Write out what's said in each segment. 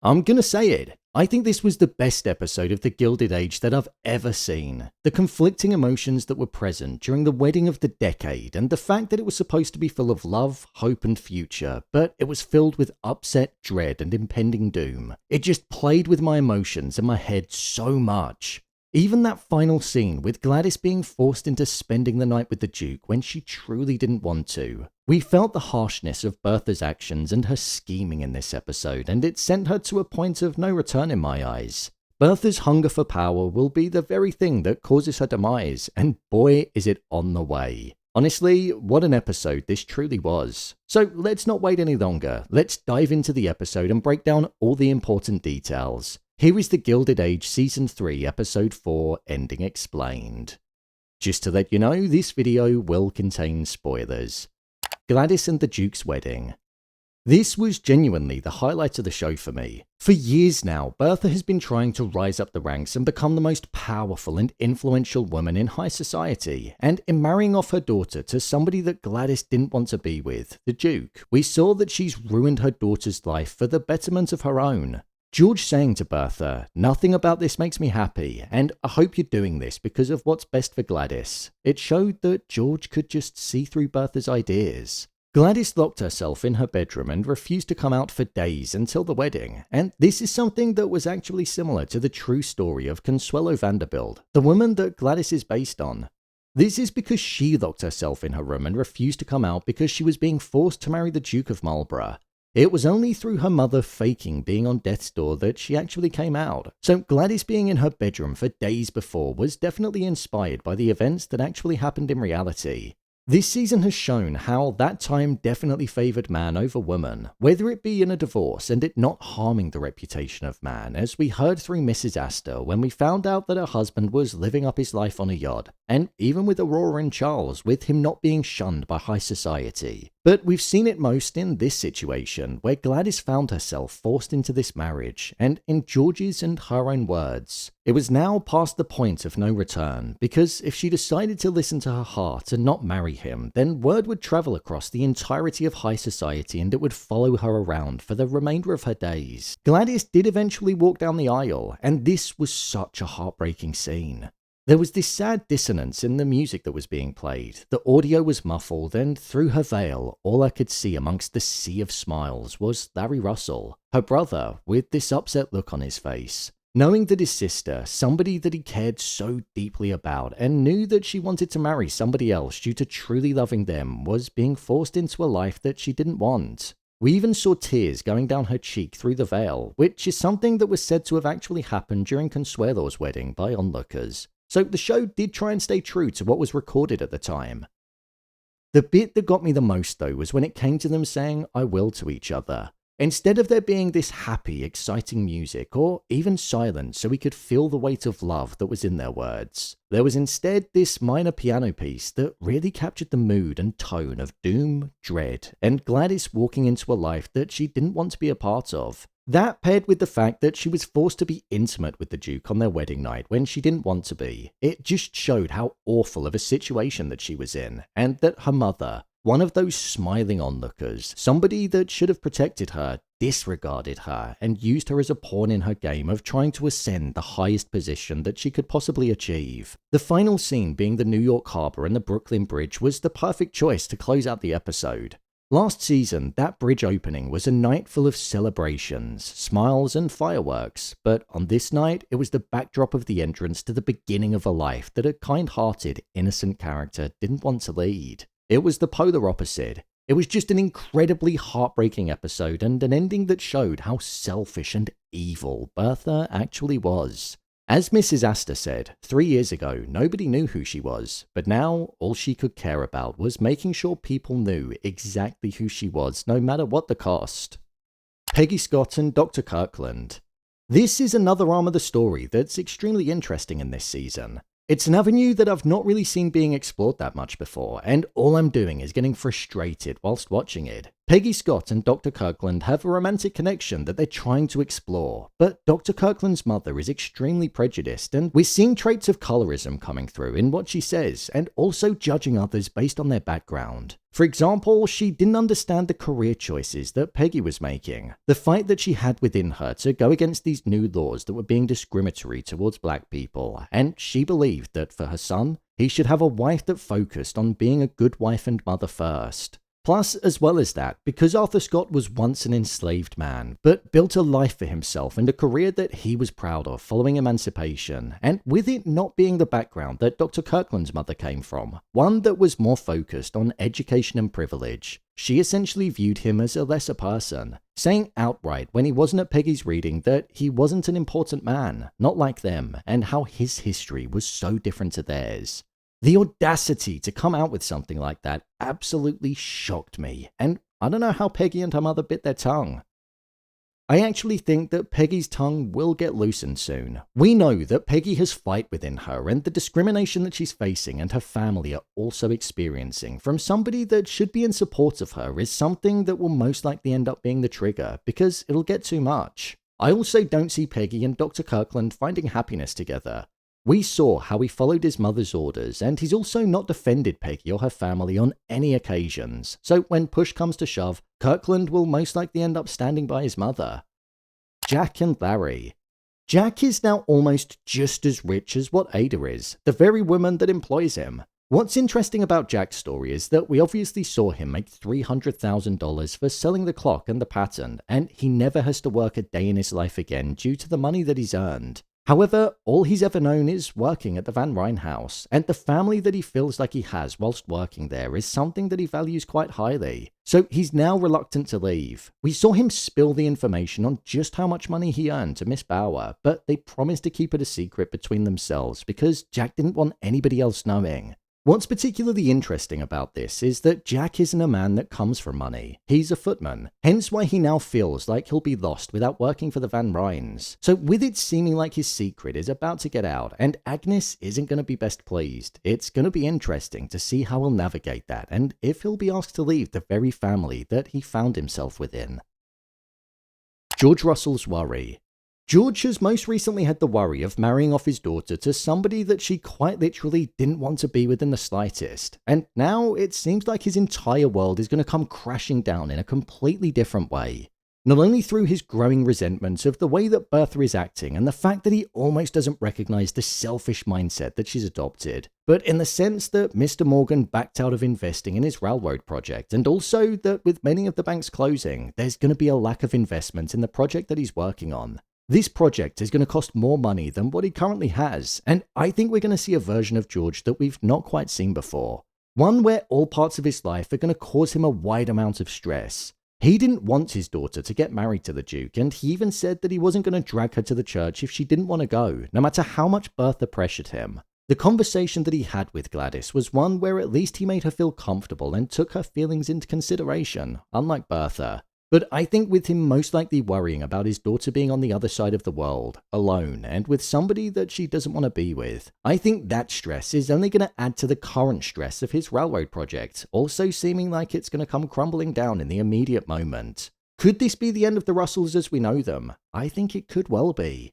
I'm gonna say it. I think this was the best episode of The Gilded Age that I've ever seen. The conflicting emotions that were present during the wedding of the decade, and the fact that it was supposed to be full of love, hope and future, but it was filled with upset, dread and impending doom. It just played with my emotions in my head so much. Even that final scene with Gladys being forced into spending the night with the Duke when she truly didn't want to. We felt the harshness of Bertha's actions and her scheming in this episode, and it sent her to a point of no return in my eyes. Bertha's hunger for power will be the very thing that causes her demise, and boy is it on the way. Honestly, what an episode this truly was. So let's not wait any longer, let's dive into the episode and break down all the important details. Here is The Gilded Age Season 3, Episode 4, Ending Explained. Just to let you know, this video will contain spoilers. Gladys and the Duke's wedding. This was genuinely the highlight of the show for me. For years now, Bertha has been trying to rise up the ranks and become the most powerful and influential woman in high society, and in marrying off her daughter to somebody that Gladys didn't want to be with, the Duke, we saw that she's ruined her daughter's life for the betterment of her own. George saying to Bertha, "Nothing about this makes me happy, and I hope you're doing this because of what's best for Gladys." It showed that George could just see through Bertha's ideas. Gladys locked herself in her bedroom and refused to come out for days until the wedding, and this is something that was actually similar to the true story of Consuelo Vanderbilt, the woman that Gladys is based on. This is because she locked herself in her room and refused to come out because she was being forced to marry the Duke of Marlborough. It was only through her mother faking being on death's door that she actually came out. So Gladys being in her bedroom for days before was definitely inspired by the events that actually happened in reality. This season has shown how that time definitely favoured man over woman, whether it be in a divorce and it not harming the reputation of man, as we heard through Mrs. Astor when we found out that her husband was living up his life on a yacht, and even with Aurora and Charles, with him not being shunned by high society. But we've seen it most in this situation, where Gladys found herself forced into this marriage, and in George's and her own words, it was now past the point of no return, because if she decided to listen to her heart and not marry him, then word would travel across the entirety of high society and it would follow her around for the remainder of her days. Gladys did eventually walk down the aisle, and this was such a heartbreaking scene. There was this sad dissonance in the music that was being played. The audio was muffled, and through her veil, all I could see amongst the sea of smiles was Larry Russell, her brother, with this upset look on his face. Knowing that his sister, somebody that he cared so deeply about and knew that she wanted to marry somebody else due to truly loving them, was being forced into a life that she didn't want. We even saw tears going down her cheek through the veil, which is something that was said to have actually happened during Consuelo's wedding by onlookers. So the show did try and stay true to what was recorded at the time. The bit that got me the most though was when it came to them saying "I will" to each other. Instead of there being this happy, exciting music, or even silence so we could feel the weight of love that was in their words, there was instead this minor piano piece that really captured the mood and tone of doom, dread, and Gladys walking into a life that she didn't want to be a part of. That paired with the fact that she was forced to be intimate with the Duke on their wedding night when she didn't want to be. It just showed how awful of a situation that she was in, and that her mother, one of those smiling onlookers, somebody that should have protected her, disregarded her and used her as a pawn in her game of trying to ascend the highest position that she could possibly achieve. The final scene being the New York Harbor and the Brooklyn Bridge was the perfect choice to close out the episode. Last season, that bridge opening was a night full of celebrations, smiles and fireworks, but on this night, it was the backdrop of the entrance to the beginning of a life that a kind-hearted, innocent character didn't want to lead. It was the polar opposite. It was just an incredibly heartbreaking episode and an ending that showed how selfish and evil Bertha actually was. As Mrs. Astor said, 3 years ago, nobody knew who she was, but now all she could care about was making sure people knew exactly who she was, no matter what the cost. Peggy Scott and Dr. Kirkland. This is another arm of the story that's extremely interesting in this season. It's an avenue that I've not really seen being explored that much before, and all I'm doing is getting frustrated whilst watching it. Peggy Scott and Dr. Kirkland have a romantic connection that they're trying to explore, but Dr. Kirkland's mother is extremely prejudiced, and we're seeing traits of colorism coming through in what she says, and also judging others based on their background. For example, she didn't understand the career choices that Peggy was making, the fight that she had within her to go against these new laws that were being discriminatory towards black people, and she believed that for her son, he should have a wife that focused on being a good wife and mother first. Plus, as well as that, because Arthur Scott was once an enslaved man, but built a life for himself and a career that he was proud of following emancipation, and with it not being the background that Dr. Kirkland's mother came from, one that was more focused on education and privilege, she essentially viewed him as a lesser person, saying outright when he wasn't at Peggy's reading that he wasn't an important man, not like them, and how his history was so different to theirs. The audacity to come out with something like that absolutely shocked me, and I don't know how Peggy and her mother bit their tongue. I actually think that Peggy's tongue will get loosened soon. We know that Peggy has fight within her, and the discrimination that she's facing and her family are also experiencing from somebody that should be in support of her is something that will most likely end up being the trigger, because it'll get too much. I also don't see Peggy and Dr. Kirkland finding happiness together. We saw how he followed his mother's orders, and he's also not defended Peggy or her family on any occasions, so when push comes to shove, Kirkland will most likely end up standing by his mother. Jack and Larry. Jack is now almost just as rich as what Ada is, the very woman that employs him. What's interesting about Jack's story is that we obviously saw him make $300,000 for selling the clock and the patent, and he never has to work a day in his life again due to the money that he's earned. However, all he's ever known is working at the Van Ryn house, and the family that he feels like he has whilst working there is something that he values quite highly. So he's now reluctant to leave. We saw him spill the information on just how much money he earned to Miss Bauer, but they promised to keep it a secret between themselves because Jack didn't want anybody else knowing. What's particularly interesting about this is that Jack isn't a man that comes from money. He's a footman, hence why he now feels like he'll be lost without working for the Van Ryns. So with it seeming like his secret is about to get out and Agnes isn't going to be best pleased, it's going to be interesting to see how he'll navigate that and if he'll be asked to leave the very family that he found himself within. George Russell's worry. George has most recently had the worry of marrying off his daughter to somebody that she quite literally didn't want to be with in the slightest, and now it seems like his entire world is going to come crashing down in a completely different way. Not only through his growing resentment of the way that Bertha is acting and the fact that he almost doesn't recognize the selfish mindset that she's adopted, but in the sense that Mr. Morgan backed out of investing in his railroad project, and also that with many of the banks closing, there's going to be a lack of investment in the project that he's working on. This project is going to cost more money than what he currently has, and I think we're going to see a version of George that we've not quite seen before. One where all parts of his life are going to cause him a wide amount of stress. He didn't want his daughter to get married to the Duke, and he even said that he wasn't going to drag her to the church if she didn't want to go, no matter how much Bertha pressured him. The conversation that he had with Gladys was one where at least he made her feel comfortable and took her feelings into consideration, unlike Bertha. But I think with him most likely worrying about his daughter being on the other side of the world, alone, and with somebody that she doesn't want to be with, I think that stress is only going to add to the current stress of his railroad project, also seeming like it's going to come crumbling down in the immediate moment. Could this be the end of the Russells as we know them? I think it could well be.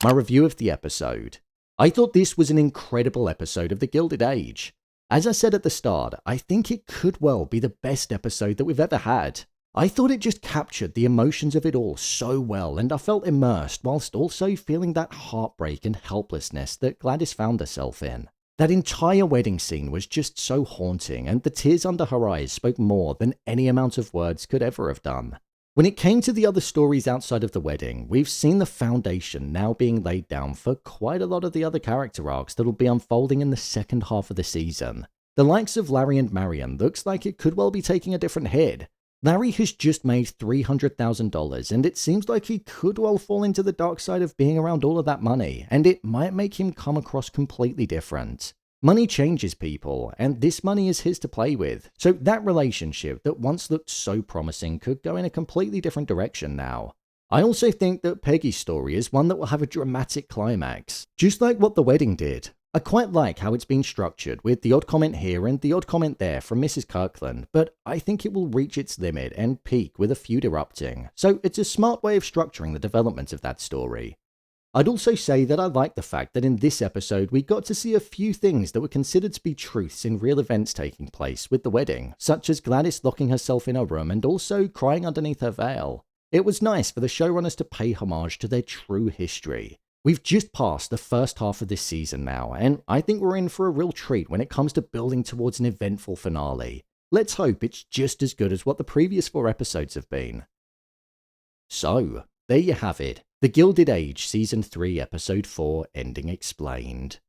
My review of the episode. I thought this was an incredible episode of The Gilded Age. As I said at the start, I think it could well be the best episode that we've ever had. I thought it just captured the emotions of it all so well, and I felt immersed whilst also feeling that heartbreak and helplessness that Gladys found herself in. That entire wedding scene was just so haunting, and the tears under her eyes spoke more than any amount of words could ever have done. When it came to the other stories outside of the wedding, we've seen the foundation now being laid down for quite a lot of the other character arcs that'll be unfolding in the second half of the season. The likes of Larry and Marian looks like it could well be taking a different head. Larry has just made $300,000, and it seems like he could well fall into the dark side of being around all of that money, and it might make him come across completely different. Money changes people, and this money is his to play with, so that relationship that once looked so promising could go in a completely different direction now. I also think that Peggy's story is one that will have a dramatic climax, just like what the wedding did. I quite like how it's been structured, with the odd comment here and the odd comment there from Mrs. Kirkland, but I think it will reach its limit and peak with a feud erupting, so it's a smart way of structuring the development of that story. I'd also say that I like the fact that in this episode we got to see a few things that were considered to be truths in real events taking place with the wedding, such as Gladys locking herself in her room and also crying underneath her veil. It was nice for the showrunners to pay homage to their true history. We've just passed the first half of this season now, and I think we're in for a real treat when it comes to building towards an eventful finale. Let's hope it's just as good as what the previous 4 episodes have been. So, there you have it. The Gilded Age Season 3 Episode 4 Ending Explained.